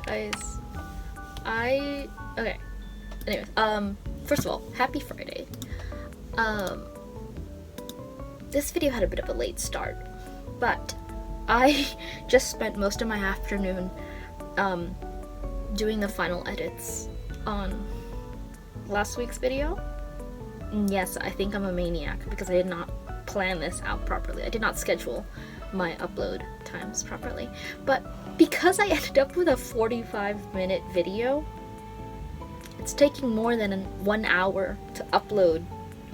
Guys, okay. Anyways, first of all, happy Friday. This video had a bit of a late start, but I just spent most of my afternoon doing the final edits on last week's video. And yes, I think I'm a maniac because I did not plan this out properly. I did not schedule my upload times properly. But because I ended up with a 45-minute video, it's taking more than 1 hour to upload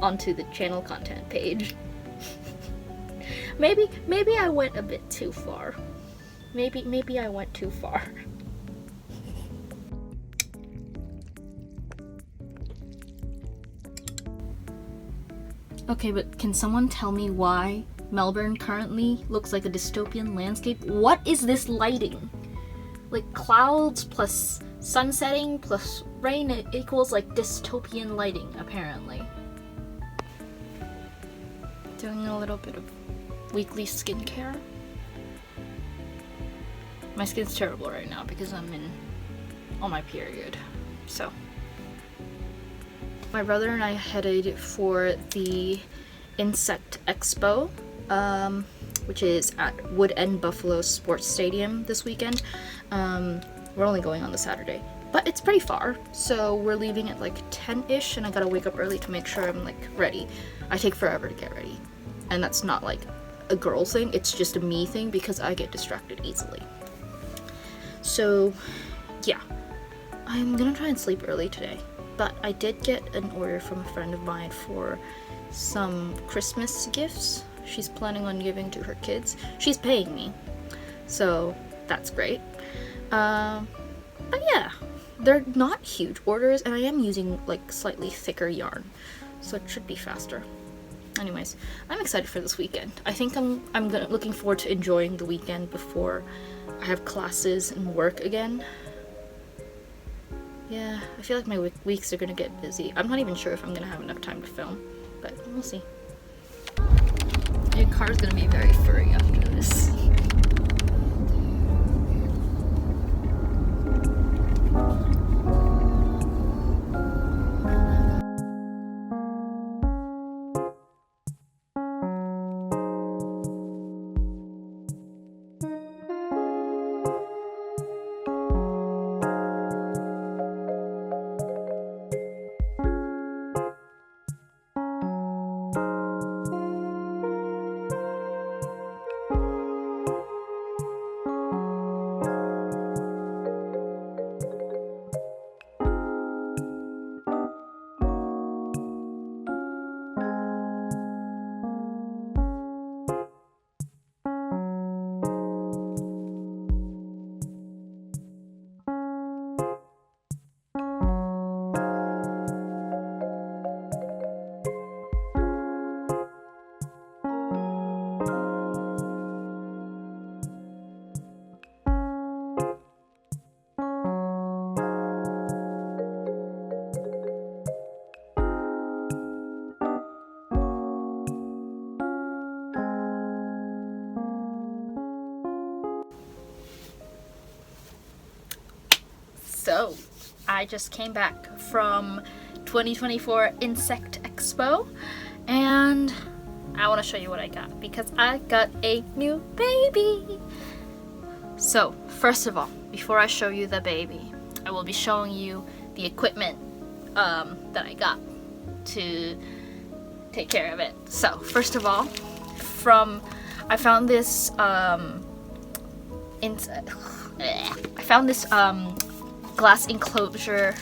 onto the channel content page. Maybe I went a bit too far. Maybe I went too far. Okay, but can someone tell me why Melbourne currently looks like a dystopian landscape? What is this lighting? Like clouds plus sun setting plus rain equals like dystopian lighting, apparently. Doing a little bit of weekly skincare. My skin's terrible right now because I'm on my period, so. My brother and I headed for the Insect Expo, which is at Wood End Buffalo Sports Stadium this weekend. We're only going on the Saturday, but it's pretty far, so we're leaving at like 10-ish, and I gotta wake up early to make sure I'm like ready. I take forever to get ready, and that's not like a girl thing, it's just a me thing because I get distracted easily. So yeah, I'm gonna try and sleep early today. But I did get an order from a friend of mine for some Christmas gifts she's planning on giving to her kids. She's paying me, so that's great. But yeah, they're not huge orders, and I am using like slightly thicker yarn, so it should be faster. Anyways, I'm excited for this weekend. I think I'm looking forward to enjoying the weekend before I have classes and work again. Yeah, I feel like my weeks are gonna get busy. I'm not even sure if I'm gonna have enough time to film, but we'll see. Your car's gonna be very furry after this. So, I just came back from 2024 Insect Expo, and I want to show you what I got because I got a new baby. So, first of all, before I show you the baby, I will be showing you the equipment that I got to take care of it. So, first of all, I found this glass enclosure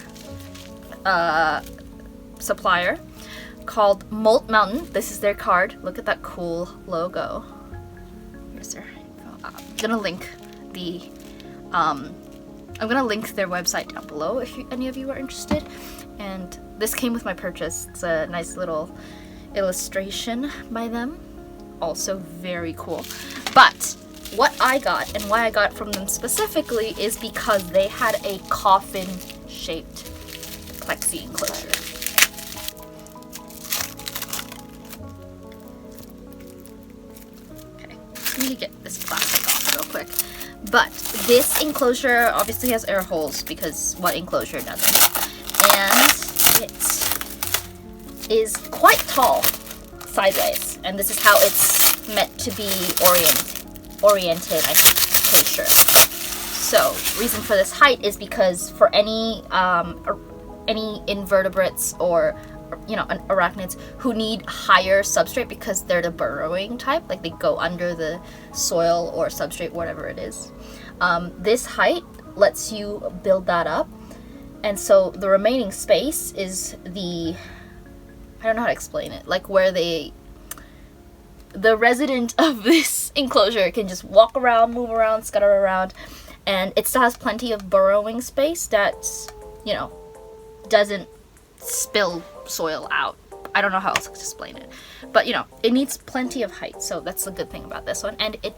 supplier called Molt Mountain. This is their card. Look at that cool logo. Here's their I'm gonna link their website down below if any of you are interested. And this came with my purchase. It's a nice little illustration by them. Also very cool. But what I got and why I got from them specifically is because they had a coffin-shaped plexi enclosure. Okay, let me get this plastic off real quick. But this enclosure obviously has air holes, because what enclosure doesn't? And it is quite tall sideways, and this is how it's meant to be oriented, I'm pretty sure. So, reason for this height is because for any invertebrates or, you know, arachnids who need higher substrate because they're the burrowing type, like they go under the soil or substrate, whatever it is, this height lets you build that up. And so the remaining space is the, I don't know how to explain it, like where the resident of this enclosure can just walk around, move around, scutter around, and it still has plenty of burrowing space that, you know, doesn't spill soil out. I don't know how else to explain it, but you know, it needs plenty of height, so that's the good thing about this one. And it,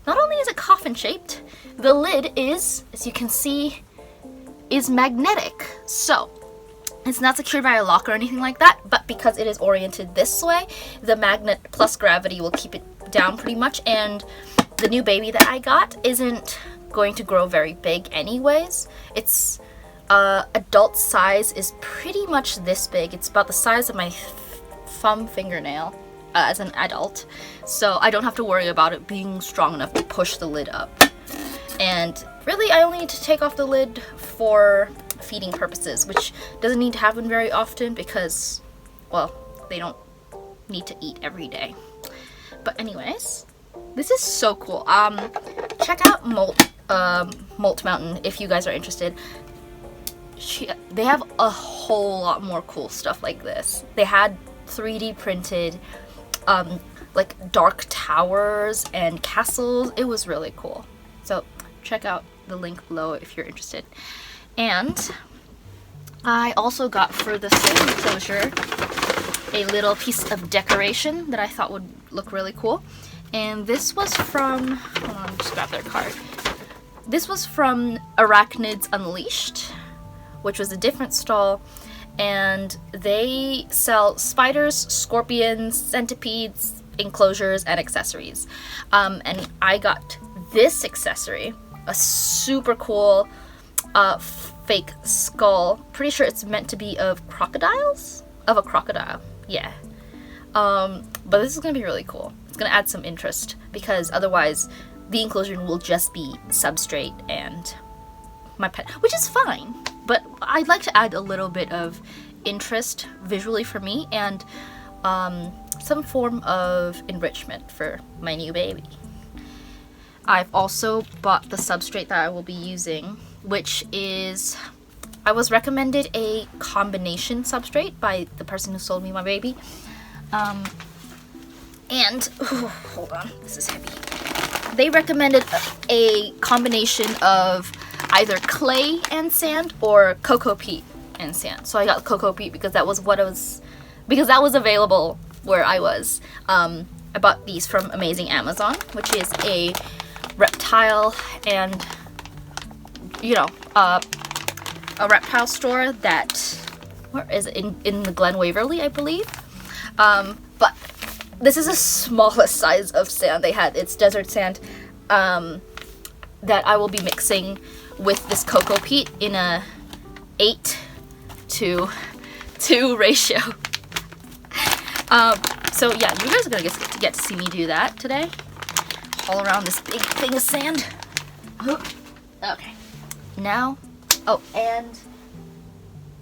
not only is it coffin shaped, the lid is, as you can see, is magnetic. So it's not secured by a lock or anything like that, but because it is oriented this way, the magnet plus gravity will keep it down pretty much. And the new baby that I got isn't going to grow very big anyways. It's adult size is pretty much this big. It's about the size of my thumb fingernail as an adult, so I don't have to worry about it being strong enough to push the lid up. And really, I only need to take off the lid for feeding purposes, which doesn't need to happen very often because, well, they don't need to eat every day. But anyways, this is so cool. Check out Molt Mountain if you guys are interested. They have a whole lot more cool stuff like this. They had 3D printed like dark towers and castles. It was really cool. So check out the link below if you're interested. And I also got for the same enclosure a little piece of decoration that I thought would look really cool. And this was from, hold on, just grab their card. This was from Arachnids Unleashed, which was a different stall, and they sell spiders, scorpions, centipedes, enclosures, and accessories. And I got this accessory, a super cool fake skull. Pretty sure it's meant to be of crocodiles? Of a crocodile, yeah. But this is gonna be really cool. It's gonna add some interest, because otherwise the enclosure will just be substrate and my pet, which is fine. But I'd like to add a little bit of interest visually for me, and some form of enrichment for my new baby. I've also bought the substrate that I will be using, which is, I was recommended a combination substrate by the person who sold me my baby. And, hold on, this is heavy. They recommended a combination of either clay and sand or cocoa peat and sand. So I got cocoa peat because that was available where I was. I bought these from Amazing Amazon, which is a reptile and, you know, a reptile store that, where is it? In the Glen Waverly, I believe. But this is the smallest size of sand they had. It's desert sand that I will be mixing with this cocoa peat in a 8:2 ratio. So yeah, you guys are gonna get to see me do that today. All around this big thing of sand. Okay. Now, oh, and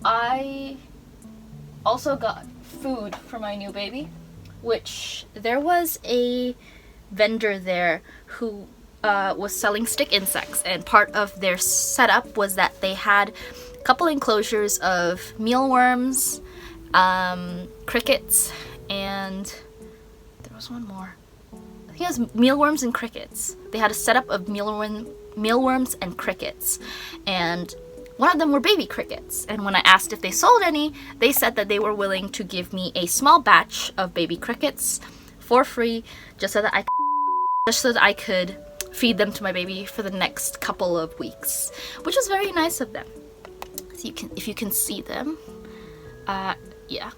I also got food for my new baby, which there was a vendor there who was selling stick insects, and part of their setup was that they had a couple enclosures of mealworms, crickets, and there was one more. I think it was mealworms and crickets. They had a setup of mealworms and crickets, and one of them were baby crickets. And when I asked if they sold any, they said that they were willing to give me a small batch of baby crickets for free, just so that I could feed them to my baby for the next couple of weeks, which was very nice of them. So if you can see them, yeah,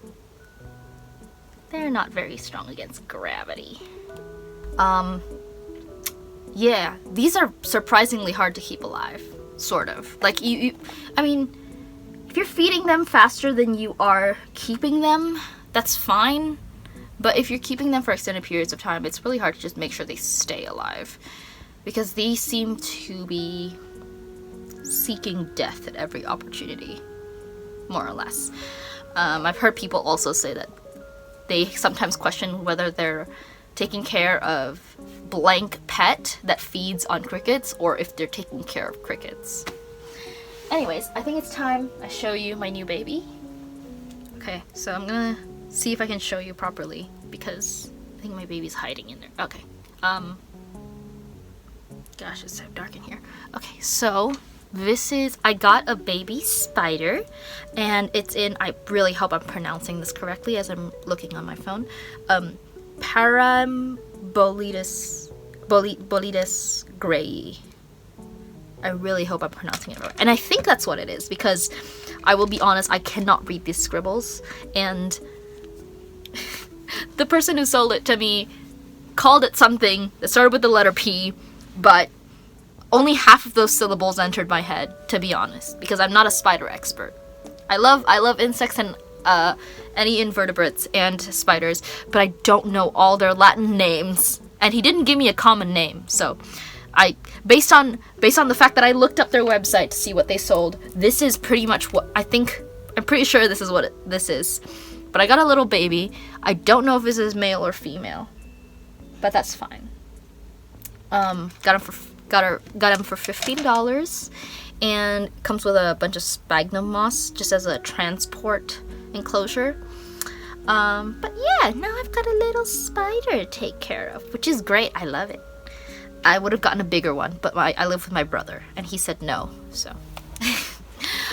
they're not very strong against gravity. Yeah, these are surprisingly hard to keep alive, sort of. Like, I mean, if you're feeding them faster than you are keeping them, that's fine. But if you're keeping them for extended periods of time, it's really hard to just make sure they stay alive. Because these seem to be seeking death at every opportunity, more or less. I've heard people also say that they sometimes question whether they're taking care of blank pet that feeds on crickets or if they're taking care of crickets. Anyways, I think it's time I show you my new baby. Okay, so I'm gonna see if I can show you properly because I think my baby's hiding in there. Okay, gosh, it's so dark in here. Okay, so this is, I got a baby spider, and it's in, I really hope I'm pronouncing this correctly as I'm looking on my phone, Bolidus Gray. I really hope I'm pronouncing it right. And I think that's what it is, because I will be honest, I cannot read these scribbles, and the person who sold it to me called it something that started with the letter P, but only half of those syllables entered my head, to be honest, because I'm not a spider expert. I love insects and any invertebrates and spiders, but I don't know all their Latin names, and he didn't give me a common name, so based on the fact that I looked up their website to see what they sold, this is pretty much what I'm pretty sure this is what this is. But I got a little baby. I don't know if this is male or female, but that's fine. Got him for $15, and comes with a bunch of sphagnum moss just as a transport enclosure. But yeah, now I've got a little spider to take care of, which is great. I love it. I would have gotten a bigger one, but I live with my brother, and he said no, so.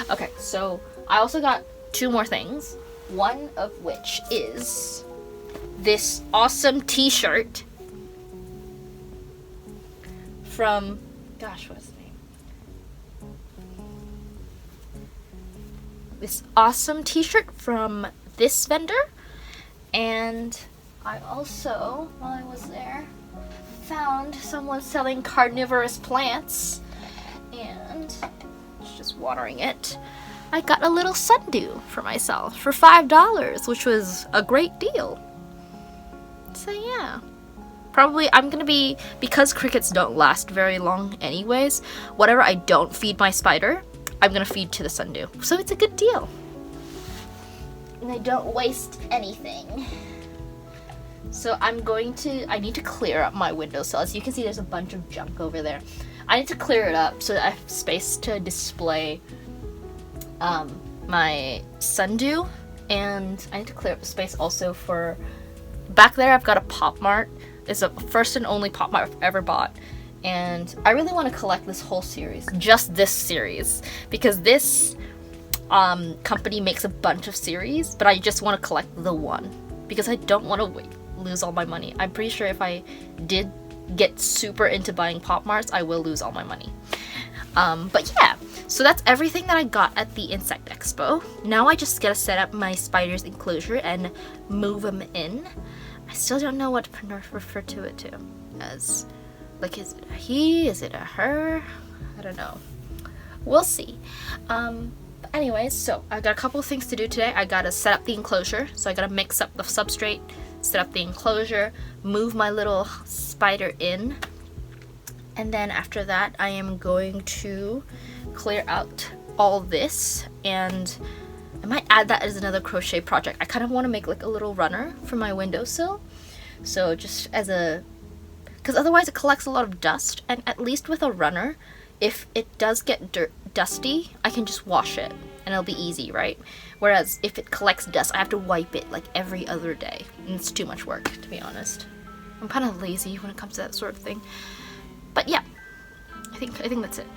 Okay, so I also got 2 more things, one of which is this awesome t-shirt from, gosh, what's his name? This awesome t-shirt from this vendor, and I also, while I was there, found someone selling carnivorous plants, and just watering it. I got a little sundew for myself for $5, which was a great deal. So yeah, probably I'm gonna be, because crickets don't last very long anyways, whatever I don't feed my spider, I'm gonna feed to the sundew. So it's a good deal. And I don't waste anything. So I need to clear up my windowsill. As you can see, there's a bunch of junk over there. I need to clear it up so that I have space to display my sundew, and I need to clear up the space also for, back there I've got a Pop Mart. It's the first and only Pop Mart I've ever bought, and I really want to collect this whole series, just this series, because this company makes a bunch of series, but I just want to collect the one, because I don't want to lose all my money. I'm pretty sure if I did get super into buying Pop Marts, I will lose all my money. But yeah, so that's everything that I got at the Insect Expo. Now I just gotta set up my spider's enclosure and move them in. I still don't know what to refer to it to as. Like, is it a he? Is it a her? I don't know. We'll see. But anyways, so I got a couple of things to do today. I gotta set up the enclosure, so I gotta mix up the substrate, set up the enclosure, move my little spider in, and then after that I am going to clear out all this, and I might add that as another crochet project. I kind of want to make like a little runner for my windowsill, so just as a, because otherwise it collects a lot of dust, and at least with a runner, if it does get dusty, I can just wash it and it'll be easy, right? Whereas if it collects dust, I have to wipe it like every other day, and it's too much work, to be honest. I'm kind of lazy when it comes to that sort of thing. But yeah, I think that's it.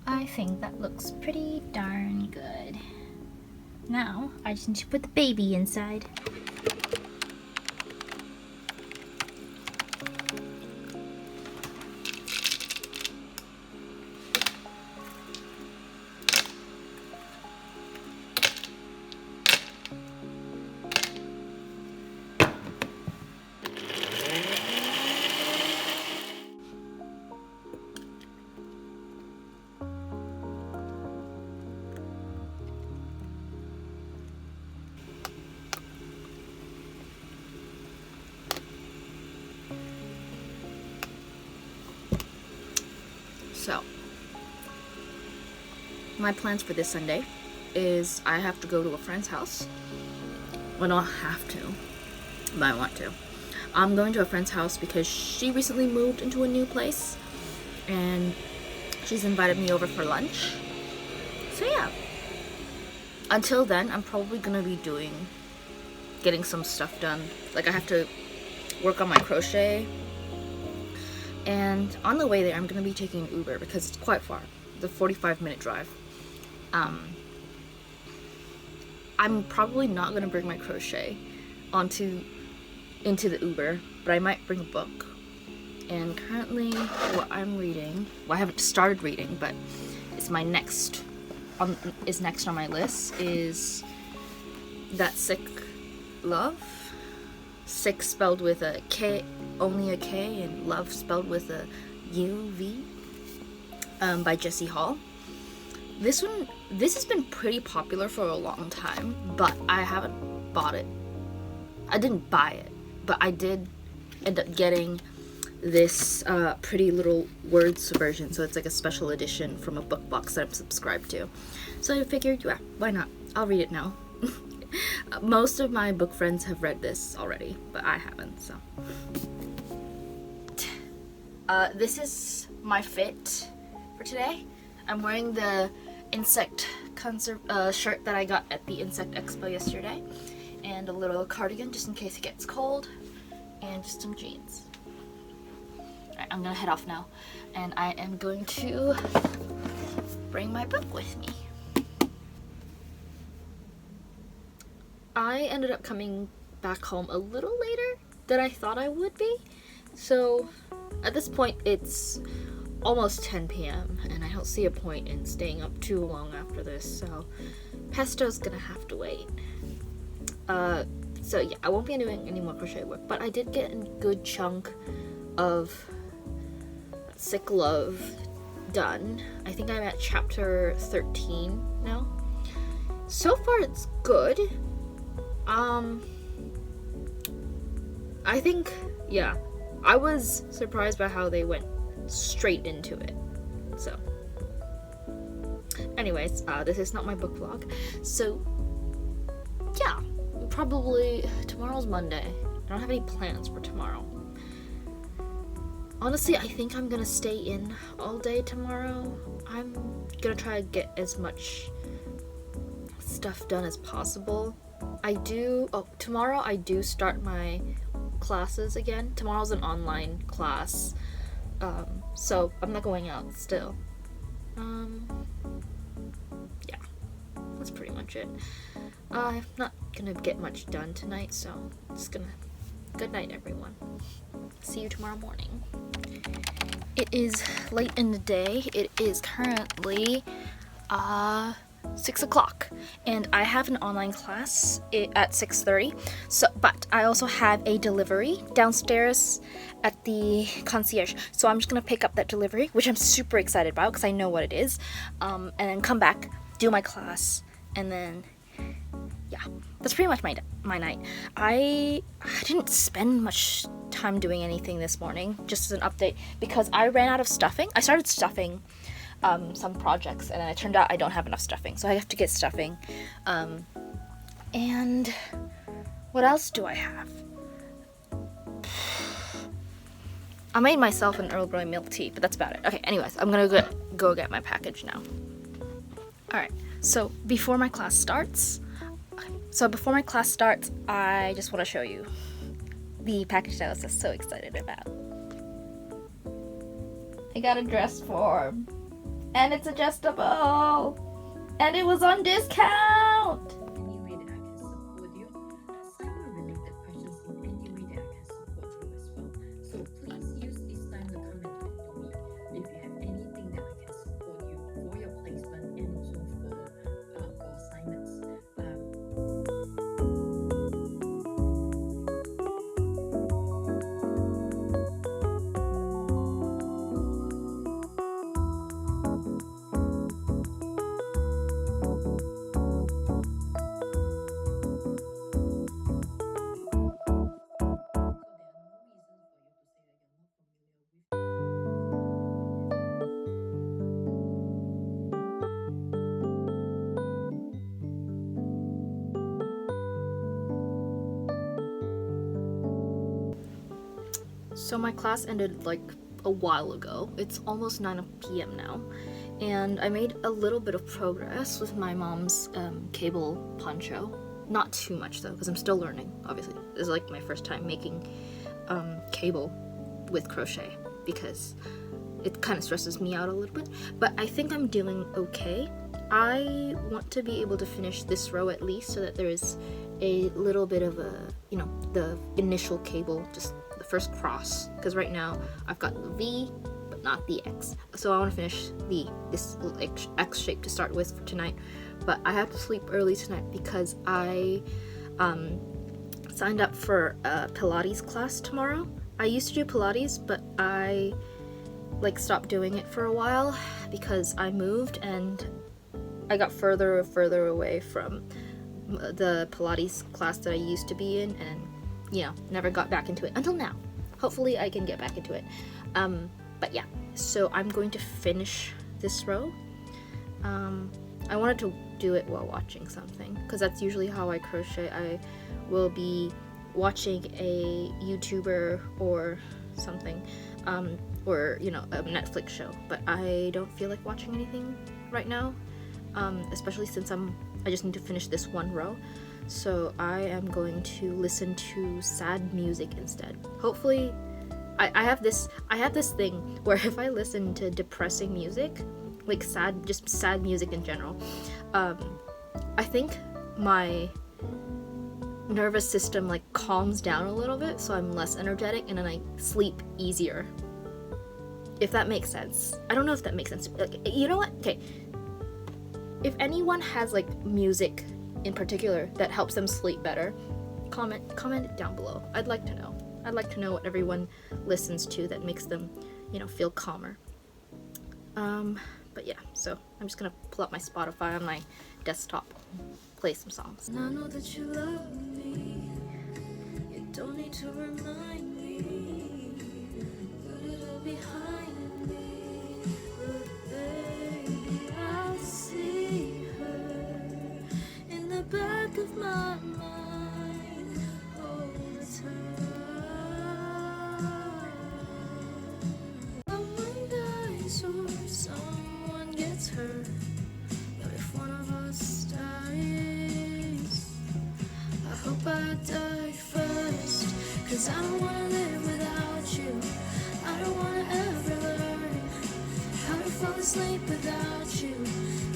I think that looks pretty darn good. Now, I just need to put the baby inside. my plans for this Sunday is I have to go to a friend's house. Well, I don't have to, but I want to. I'm going to a friend's house because she recently moved into a new place and she's invited me over for lunch. So yeah. Until then, I'm probably gonna be getting some stuff done. Like I have to work on my crochet. And on the way there, I'm gonna be taking an Uber because it's quite far. The 45-minute drive. I'm probably not gonna bring my crochet into the Uber, but I might bring a book. And currently, what I'm reading, well, I haven't started reading, but it's next on my list is That Sick Love. Sick spelled with a K, only a K, and love spelled with a U-V, by Jessie Hall. This has been pretty popular for a long time, but I haven't bought it. I didn't buy it, but I did end up getting this pretty little words version, so it's like a special edition from a book box that I'm subscribed to. So I figured, yeah, why not? I'll read it now. Most of my book friends have read this already, but I haven't, so. This is my fit for today. I'm wearing the insect shirt that I got at the Insect Expo yesterday, and a little cardigan just in case it gets cold, and just some jeans. Alright, I'm gonna head off now, and I am going to bring my book with me. I ended up coming back home a little later than I thought I would be, so at this point it's almost 10 p.m. and I don't see a point in staying up too long after this, so Pesto's gonna have to wait. So yeah, I won't be doing any more crochet work, but I did get a good chunk of Sick Love done. I think I'm at chapter 13 now. So far it's good. I think, yeah, I was surprised by how they went straight into it. So anyways, this is not my book vlog, so yeah, probably tomorrow's Monday. I don't have any plans for tomorrow. Honestly, I think I'm gonna stay in all day tomorrow. I'm gonna try to get as much stuff done as possible. Tomorrow I do start my classes again. Tomorrow's an online class, so I'm not going out still. Yeah, that's pretty much it. I'm not gonna get much done tonight, so I'm just gonna, good night everyone. See you tomorrow morning. It is late in the day. It is currently 6 o'clock, and I have an online class at 6:30. So, but I also have a delivery downstairs at the concierge. So I'm just gonna pick up that delivery, which I'm super excited about because I know what it is, and then come back, do my class, and then yeah, that's pretty much my night. I didn't spend much time doing anything this morning, just as an update, because I ran out of stuffing. I started stuffing some projects, and then it turned out I don't have enough stuffing, so I have to get stuffing. And what else do I have? I made myself an Earl Grey milk tea, but that's about it. Okay, anyways, I'm gonna go get my package now. Alright, so before my class starts, I just want to show you the package that I was just so excited about. I got a dress form, and it's adjustable, and it was on discount. Any way that I can support you, assignment-related questions in any way that I can support you as well. So please use this time to come and talk to me if you have anything that I can support you for your placement and also for assignments. So my class ended like a while ago. It's almost 9 p.m. now, and I made a little bit of progress with my mom's cable poncho. Not too much though, because I'm still learning, obviously. This is like my first time making cable with crochet, because it kind of stresses me out a little bit, but I think I'm doing okay. I want to be able to finish this row at least, so that there is a little bit of a, you know, the initial cable, just the first cross, because right now I've got the V but not the X, so I want to finish this little X shape to start with for tonight. But I have to sleep early tonight because I signed up for a Pilates class tomorrow. I used to do Pilates, but I stopped doing it for a while because I moved and I got further and further away from the Pilates class that I used to be in, and never got back into it until now. Hopefully I can get back into it. But yeah, so I'm going to finish this row. I wanted to do it while watching something, because that's usually how I crochet. I will be watching a YouTuber or something, or a Netflix show, but I don't feel like watching anything right now, especially since I just need to finish this one row. So I am going to listen to sad music instead. Hopefully, I have this thing where if I listen to depressing music, like sad music in general, I think my nervous system calms down a little bit, so I'm less energetic, and then I sleep easier. If that makes sense. I don't know if that makes sense. You know what? Okay. If anyone has music in particular that helps them sleep better, comment it down below. I'd like to know. I'd like to know what everyone listens to that makes them, feel calmer. But yeah, so I'm just gonna pull up my Spotify on my desktop, play some songs. And I know that you love me. You don't need to remind me. Put it all behind me. But baby, I see her in the back of my mind all the time. Someone dies or someone gets hurt, but if one of us dies, I hope I die first, 'cause I don't wanna live without you. I don't wanna ever learn how to fall asleep without you.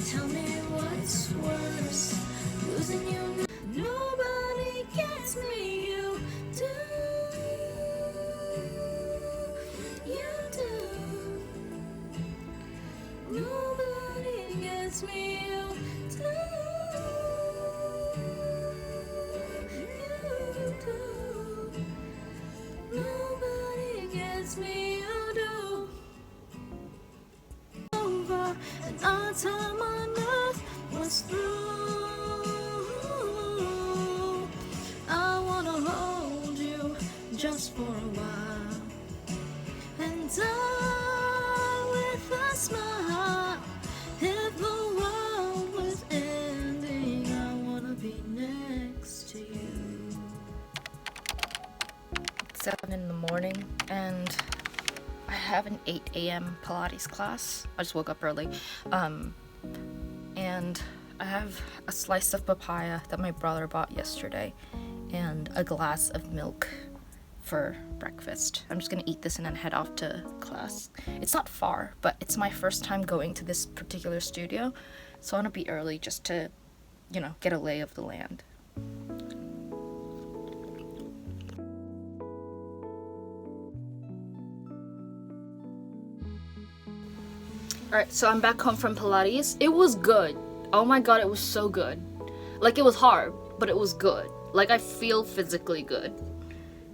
Tell me what's worse, losing you. Nobody gets me, you do. You do. Nobody gets me, you do. You do. Nobody gets me, you do. Over, and our time on earth was through. I wanna hold you just for a while, and die with a smile. If the world was ending, I wanna be next to you. 7 in the morning, and I have an 8 a.m. Pilates class. I just woke up early. And I have a slice of papaya that my brother bought yesterday and a glass of milk for breakfast. I'm just gonna eat this and then head off to class. It's not far, but it's my first time going to this particular studio, so I want to be early just to, get a lay of the land. Alright, so I'm back home from Pilates. It was good. Oh my god, it was so good. It was hard, but it was good. I feel physically good.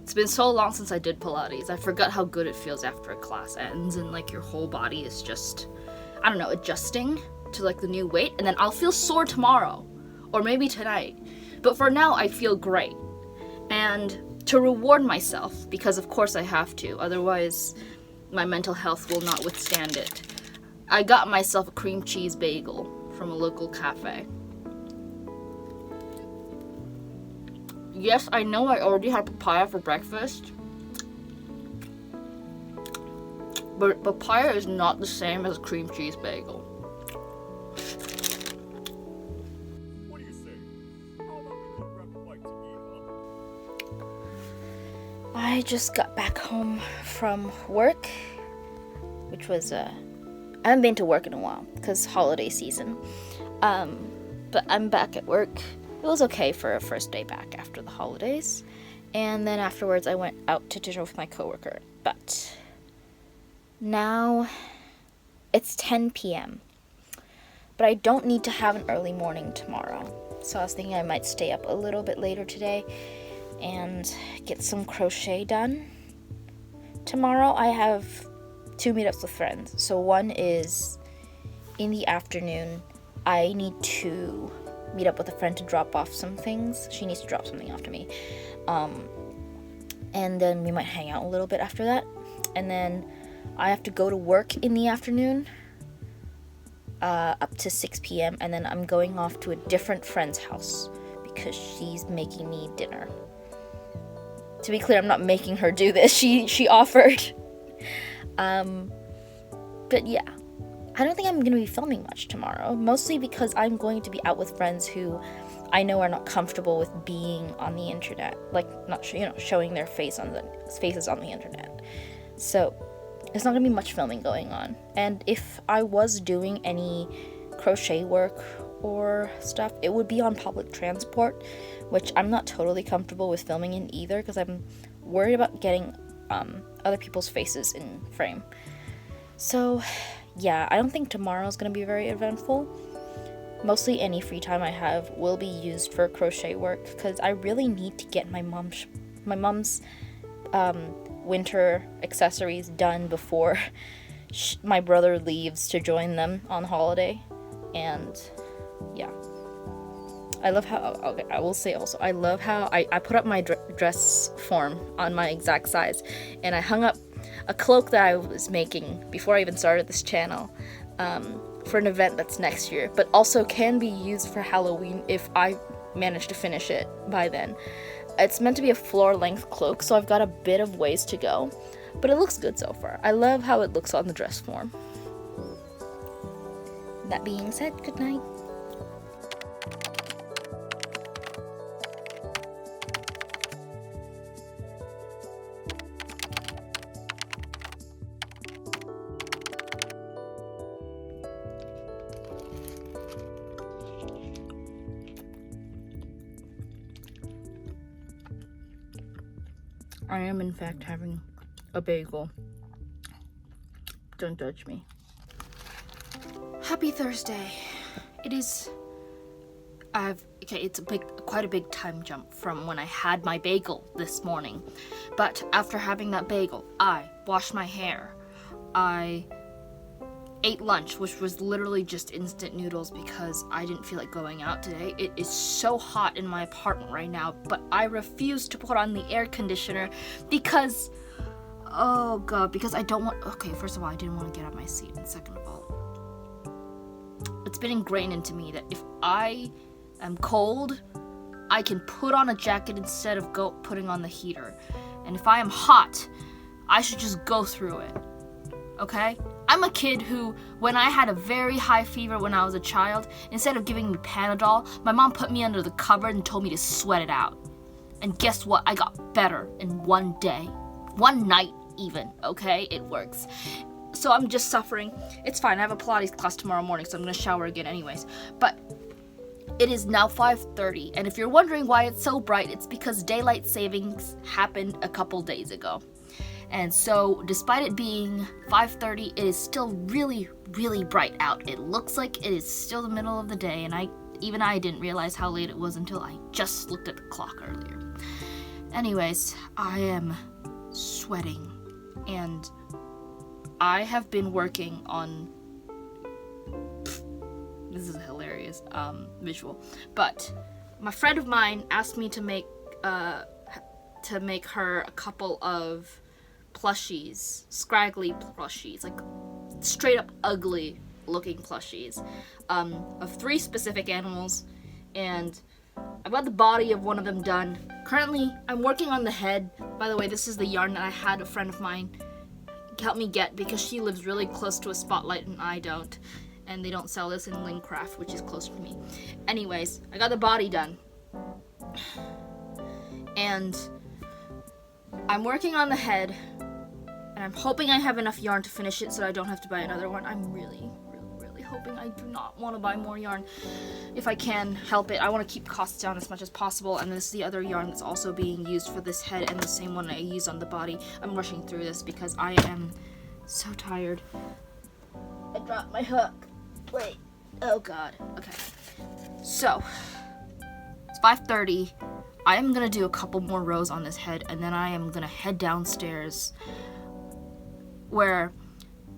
It's been so long since I did Pilates. I forgot how good it feels after a class ends, and your whole body is just, I don't know, adjusting to the new weight, and then I'll feel sore tomorrow, or maybe tonight. But for now, I feel great. And to reward myself, because of course I have to, otherwise my mental health will not withstand it, I got myself a cream cheese bagel from a local cafe. Yes, I know I already had papaya for breakfast, But papaya is not the same as a cream cheese bagel. What do you say? How about we go grab a bite to eat, huh? I just got back home from work, which was I haven't been to work in a while because holiday season. But I'm back at work. It was okay for a first day back after the holidays. And then afterwards I went out to dinner with my coworker. But now it's 10 p.m. But I don't need to have an early morning tomorrow. So I was thinking I might stay up a little bit later today and get some crochet done. Tomorrow I have 2 meetups with friends. So one is in the afternoon. I need to meet up with a friend to drop off some things. She needs to drop something off to me. And then we might hang out a little bit after that. And then I have to go to work in the afternoon up to 6 p.m. And then I'm going off to a different friend's house because she's making me dinner. To be clear, I'm not making her do this. She offered. But yeah. I don't think I'm going to be filming much tomorrow, mostly because I'm going to be out with friends who I know are not comfortable with being on the internet, like not showing their faces on the internet. So there's not going to be much filming going on. And if I was doing any crochet work or stuff, it would be on public transport, which I'm not totally comfortable with filming in either because I'm worried about getting other people's faces in frame. So yeah, I don't think tomorrow's going to be very eventful. Mostly any free time I have will be used for crochet work because I really need to get my mom's winter accessories done before my brother leaves to join them on holiday. And yeah, I love how, okay, I will say also, I love how I put up my dress form on my exact size, and I hung up a cloak that I was making before I even started this channel for an event that's next year, but also can be used for Halloween if I manage to finish it by then. It's meant to be a floor-length cloak, so I've got a bit of ways to go, but it looks good so far. I love how it looks on the dress form. That being said, good night. I am in fact having a bagel. Don't judge me. Happy Thursday. It is it's quite a big time jump from when I had my bagel this morning. But after having that bagel, I washed my hair. I ate lunch, which was literally just instant noodles because I didn't feel like going out today. It is so hot in my apartment right now, but I refuse to put on the air conditioner because, oh god, because I don't want, okay, first of all, I didn't want to get out of my seat, and second of all, it's been ingrained into me that if I am cold, I can put on a jacket instead of putting on the heater. And if I am hot, I should just go through it. Okay? I'm a kid who, when I had a very high fever when I was a child, instead of giving me Panadol, my mom put me under the cupboard and told me to sweat it out. And guess what? I got better in one day. One night even, okay? It works. So I'm just suffering. It's fine. I have a Pilates class tomorrow morning, so I'm going to shower again anyways. But it is now 5:30, and if you're wondering why it's so bright, it's because daylight savings happened a couple days ago. And so, despite it being 5:30, it is still really, really bright out. It looks like it is still the middle of the day, and I didn't realize how late it was until I just looked at the clock earlier. Anyways, I am sweating, and I have been working on, this is a hilarious visual, but my friend of mine asked me to make her a couple of plushies, scraggly plushies, like straight up ugly looking plushies, of 3 specific animals, and I've got the body of one of them done. Currently, I'm working on the head. By the way, this is the yarn that I had a friend of mine help me get, because she lives really close to a spotlight and I don't. And they don't sell this in Lincraft, which is closer to me. Anyways, I got the body done. And I'm working on the head. And I'm hoping I have enough yarn to finish it so I don't have to buy another one. I'm really hoping. I do not want to buy more yarn if I can help it. I want to keep costs down as much as possible. And this is the other yarn that's also being used for this head and the same one I use on the body. I'm rushing through this because I am so tired. I dropped my hook. Wait. Oh god. Okay. So, it's 5:30. I am going to do a couple more rows on this head and then I am going to head downstairs where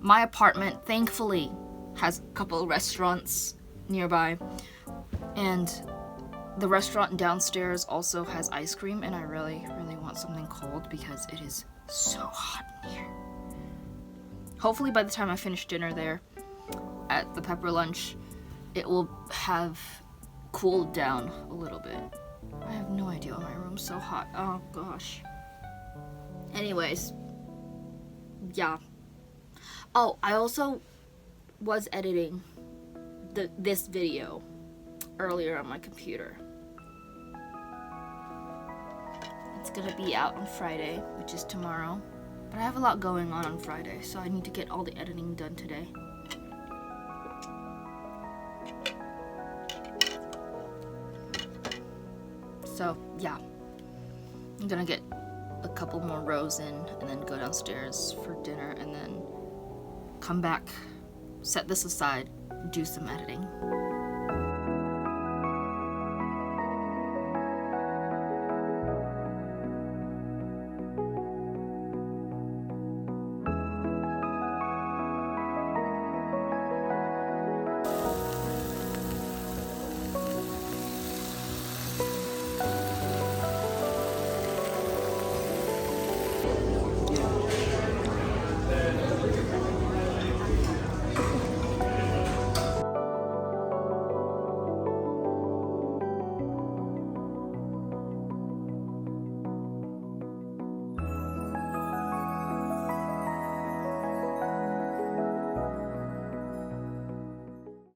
my apartment, thankfully, has a couple of restaurants nearby, and the restaurant downstairs also has ice cream, and I really want something cold because it is so hot in here. Hopefully by the time I finish dinner there at the pepper lunch, it will have cooled down a little bit. I have no idea why my room's so hot. Oh gosh. Anyways, yeah. Oh, I also was editing this video earlier on my computer. It's gonna be out on Friday, which is tomorrow. But I have a lot going on Friday, so I need to get all the editing done today. So, yeah. I'm gonna get a couple more rows in and then go downstairs for dinner and then come back, set this aside, do some editing.